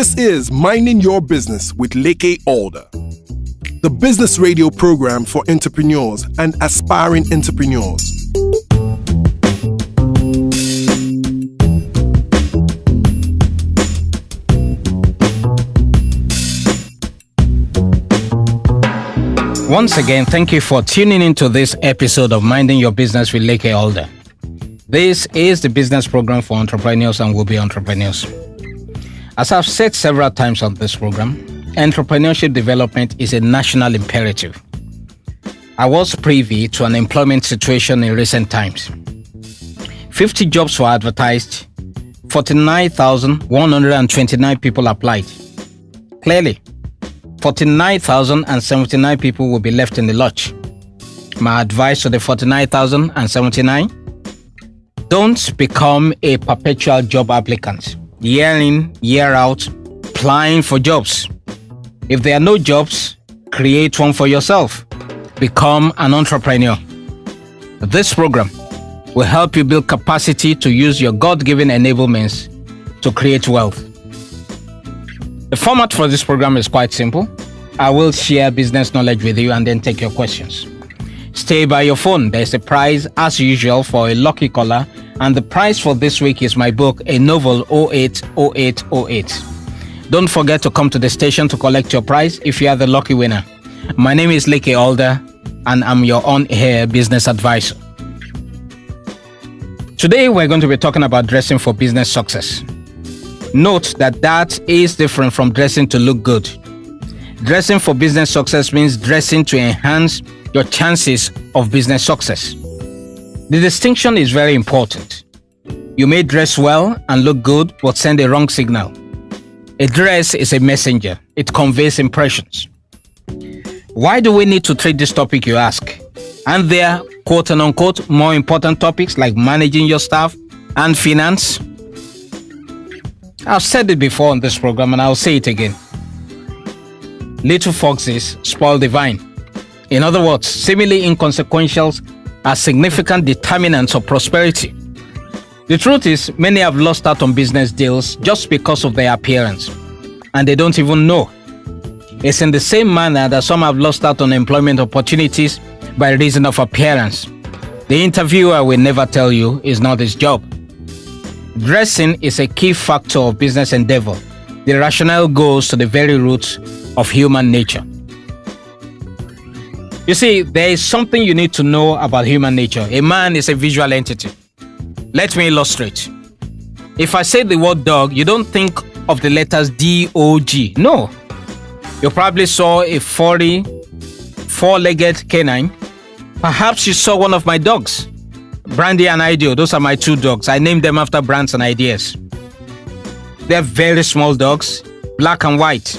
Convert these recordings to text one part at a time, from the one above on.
This is Minding Your Business with Lleke Alder, the business radio program for entrepreneurs and aspiring entrepreneurs. Once again, thank you for tuning into this episode of Minding Your Business with Lleke Alder. This is the business program for entrepreneurs and will-be entrepreneurs. As I've said several times on this program, entrepreneurship development is a national imperative. I was privy to an employment situation in recent times. 50 jobs were advertised, 49,129 people applied. Clearly, 49,079 people will be left in the lurch. My advice to the 49,079: don't become a perpetual job applicant, year in, year out, applying for jobs. If there are no jobs, create one for yourself. Become an entrepreneur. This program will help you build capacity to use your God-given enablements to create wealth. The format for this program is quite simple. I will share business knowledge with you and then take your questions. Stay by your phone. There's a prize as usual for a lucky caller, and the prize for this week is my book, A Novel 080808. Don't forget to come to the station to collect your prize if you are the lucky winner. My name is Lleke Alder, and I'm your on-air business advisor. Today we're going to be talking about dressing for business success. Note that is different from dressing to look good. Dressing for business success means dressing to enhance your chances of business success. The distinction is very important. You may dress well and look good, but send a wrong signal. A dress is a messenger. It conveys impressions. Why do we need to treat this topic, you ask? And there are, quote and unquote, more important topics like managing your staff and finance? I've said it before on this program and I'll say it again. Little foxes spoil the vine. In other words, seemingly inconsequentials are significant determinants of prosperity. The truth is, many have lost out on business deals just because of their appearance, and they don't even know. It's in the same manner that some have lost out on employment opportunities by reason of appearance. The interviewer will never tell you it's not his job. Dressing is a key factor of business endeavor. The rationale goes to the very roots of human nature. You see, there is something you need to know about human nature. A man is a visual entity. Let me illustrate. If I say the word dog, you don't think of the letters D-O-G. No. You probably saw a furry, four-legged canine. Perhaps you saw one of my dogs. Brandy and Ideal, those are my two dogs. I named them after brands and ideas. They're very small dogs, black and white.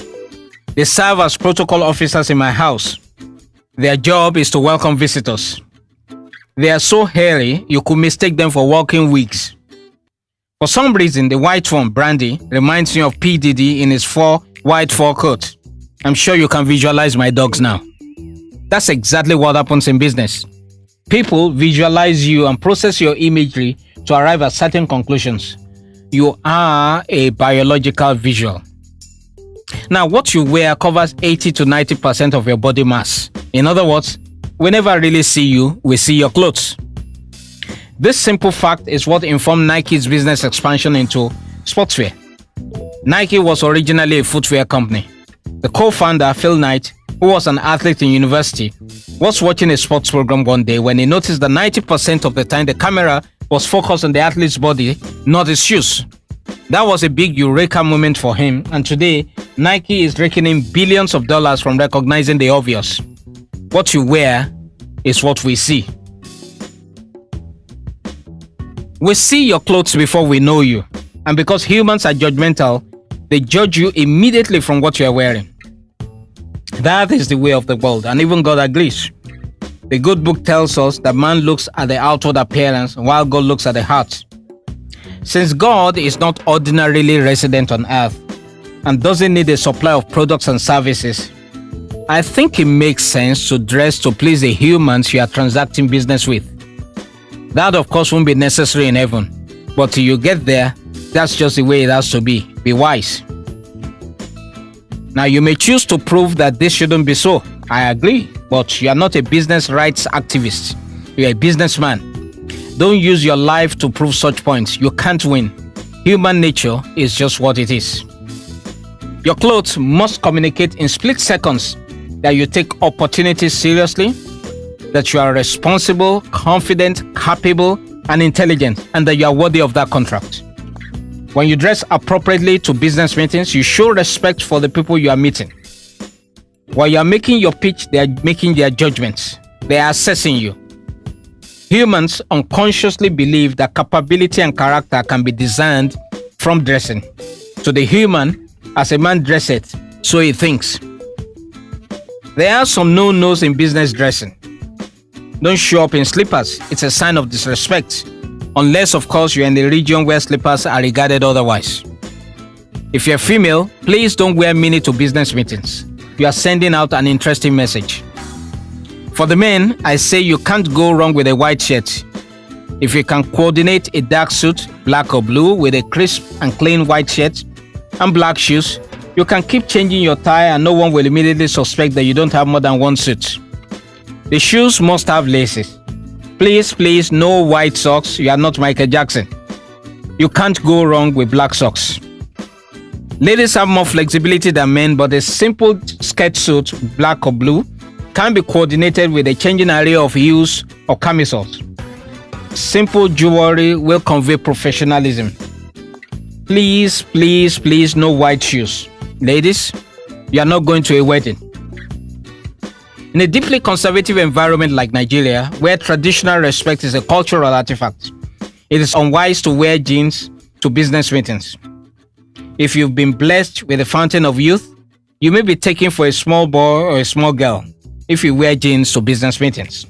They serve as protocol officers in my house. Their job is to welcome visitors. They are so hairy, you could mistake them for walking wigs. For some reason, the white one, Brandy, reminds me of P. Diddy in his white fur coat. I'm sure you can visualize my dogs now. That's exactly what happens in business. People visualize you and process your imagery to arrive at certain conclusions. You are a biological visual. Now, what you wear covers 80 to 90% of your body mass. In other words, we never really see you, we see your clothes. This simple fact is what informed Nike's business expansion into sportswear. Nike was originally a footwear company. The co-founder, Phil Knight, who was an athlete in university, was watching a sports program one day when he noticed that 90% of the time the camera was focused on the athlete's body, not his shoes. That was a big eureka moment for him, and today, Nike is raking in billions of dollars from recognizing the obvious. What you wear is what we see. We see your clothes before we know you, and because humans are judgmental, they judge you immediately from what you are wearing. That is the way of the world, and even God agrees. The good book tells us that man looks at the outward appearance while God looks at the heart. Since God is not ordinarily resident on earth and doesn't need a supply of products and services, I think it makes sense to dress to please the humans you are transacting business with. That of course won't be necessary in heaven, but till you get there, that's just the way it has to be. Be wise. Now, you may choose to prove that this shouldn't be so. I agree, but you are not a business rights activist. You are a businessman. Don't use your life to prove such points. You can't win. Human nature is just what it is. Your clothes must communicate in split seconds that you take opportunities seriously, that you are responsible, confident, capable, and intelligent, and that you are worthy of that contract. When you dress appropriately to business meetings, you show respect for the people you are meeting. While you are making your pitch, they are making their judgments. They are assessing you. Humans unconsciously believe that capability and character can be discerned from dressing. To the human, as a man dresseth, so he thinks. There are some no-nos in business dressing. Don't show up in slippers. It's a sign of disrespect. Unless, of course, you're in the region where slippers are regarded otherwise. If you're female, please don't wear mini to business meetings. You are sending out an interesting message. For the men, I say you can't go wrong with a white shirt. If you can coordinate a dark suit, black or blue, with a crisp and clean white shirt and black shoes, you can keep changing your tie and no one will immediately suspect that you don't have more than one suit. The shoes must have laces. Please, no white socks. You are not Michael Jackson. You can't go wrong with black socks. Ladies have more flexibility than men, but a simple skirt suit, black or blue, can be coordinated with a changing array of hues or camisoles. Simple jewelry will convey professionalism. Please, no white shoes. Ladies, you are not going to a wedding. In a deeply conservative environment like Nigeria, where traditional respect is a cultural artifact, it is unwise to wear jeans to business meetings. If you've been blessed with a fountain of youth, you may be taken for a small boy or a small girl if you wear jeans to business meetings.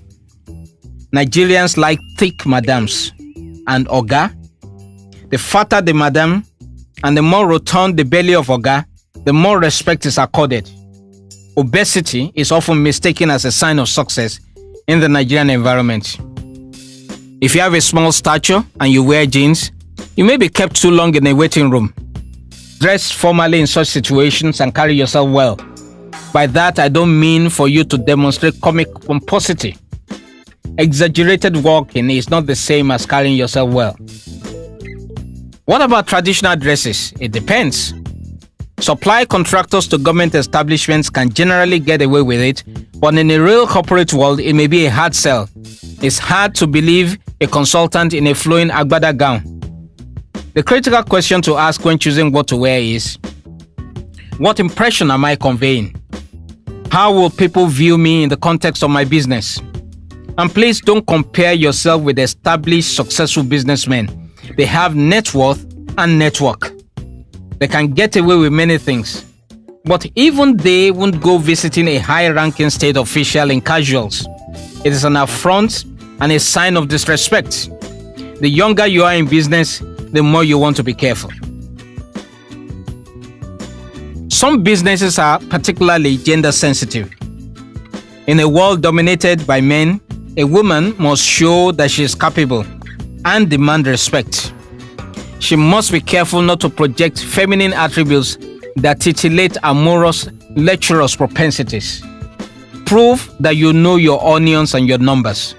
Nigerians like thick madams and oga. The fatter the madam and the more rotund the belly of oga, the more respect is accorded. Obesity is often mistaken as a sign of success in the Nigerian environment. If you have a small stature and you wear jeans, you may be kept too long in a waiting room. Dress formally in such situations and carry yourself well. By that, I don't mean for you to demonstrate comic pomposity. Exaggerated walking is not the same as carrying yourself well. What about traditional dresses? It depends. Supply contractors to government establishments can generally get away with it, but in a real corporate world, it may be a hard sell. It's hard to believe a consultant in a flowing agbada gown. The critical question to ask when choosing what to wear is, what impression am I conveying? How will people view me in the context of my business? And please don't compare yourself with established, successful businessmen. They have net worth and network. They can get away with many things. But even they won't go visiting a high-ranking state official in casuals. It is an affront and a sign of disrespect. The younger you are in business, the more you want to be careful. Some businesses are particularly gender sensitive. In a world dominated by men, a woman must show that she is capable and demand respect. She must be careful not to project feminine attributes that titillate amorous, lecherous propensities. Prove that you know your onions and your numbers.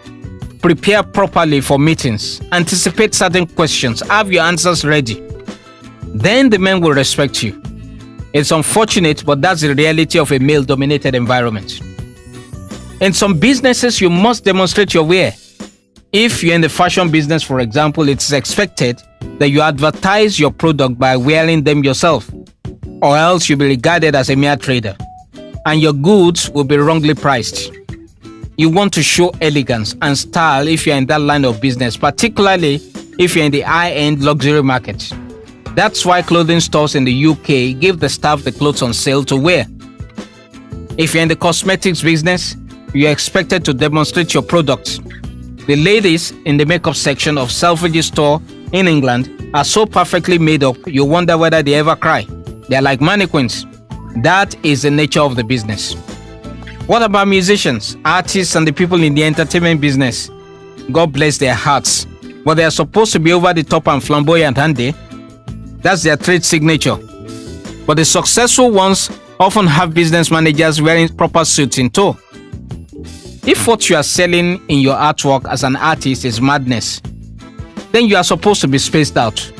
Prepare properly for meetings. Anticipate certain questions. Have your answers ready. Then the men will respect you. It's unfortunate, but that's the reality of a male-dominated environment. In some businesses, you must demonstrate your wear. If you're in the fashion business, for example, it's expected that you advertise your product by wearing them yourself, or else you'll be regarded as a mere trader, and your goods will be wrongly priced. You want to show elegance and style if you're in that line of business, particularly if you're in the high-end luxury market. That's why clothing stores in the UK give the staff the clothes on sale to wear. If you're in the cosmetics business, you're expected to demonstrate your products. The ladies in the makeup section of Selfridges store in England are so perfectly made up, you wonder whether they ever cry. They're like mannequins. That is the nature of the business. What about musicians, artists, and the people in the entertainment business? God bless their hearts, but they are supposed to be over the top and flamboyant, aren't they? That's their trade signature. But the successful ones often have business managers wearing proper suits in tow. If what you are selling in your artwork as an artist is madness, then you are supposed to be spaced out.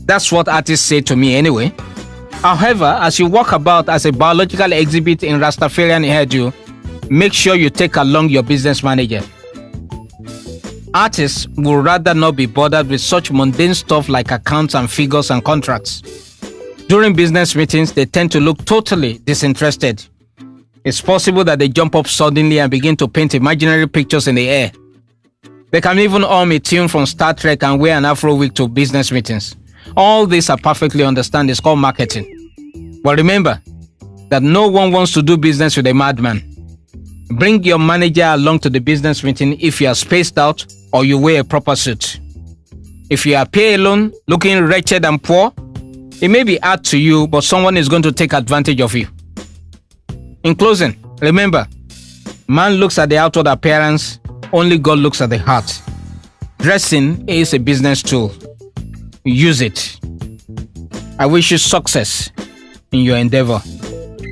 That's what artists say to me anyway. However, as you walk about as a biological exhibit in Rastafarian hairdo, make sure you take along your business manager. Artists would rather not be bothered with such mundane stuff like accounts and figures and contracts. During business meetings, they tend to look totally disinterested. It's possible that they jump up suddenly and begin to paint imaginary pictures in the air. They can even hum a tune from Star Trek and wear an Afro wig to business meetings. All this I perfectly understand is called marketing. But remember that no one wants to do business with a madman. Bring your manager along to the business meeting if you are spaced out or you wear a proper suit. If you appear alone, looking wretched and poor, it may be hard to you, but someone is going to take advantage of you. In closing, remember, man looks at the outward appearance, only God looks at the heart. Dressing is a business tool. Use it. I wish you success in your endeavor.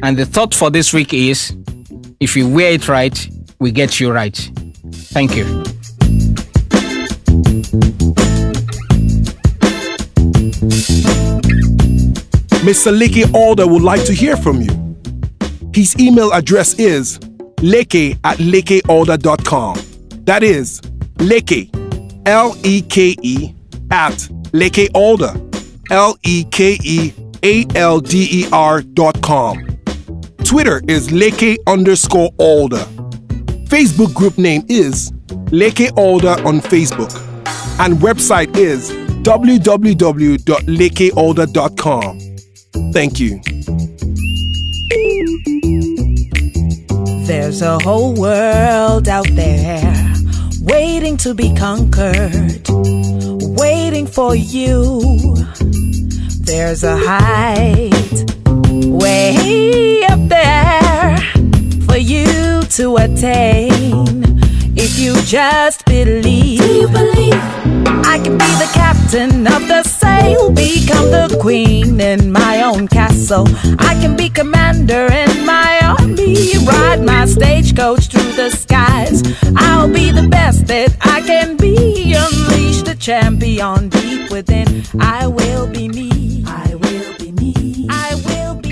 And the thought for this week is, if you wear it right, we get you right. Thank you. Mr. Lleke Alder would like to hear from you. His email address is lleke@llekealder.com. That is lleke, L-E-K-E, at llekealder, LEKEALDER.com. Twitter is lleke_alder. Facebook group name is Lleke Alder on Facebook. And website is www.llekealder.com. Thank you. There's a whole world out there waiting to be conquered, waiting for you. There's a height way up there for you to attain. If you just believe, do you believe? I can be the captain of the sail, become the queen in my own castle. I can be commander in my army, ride my stagecoach through the skies. I'll be the best that I can be, unleash the champion deep within. I will be me. I will be me. I will be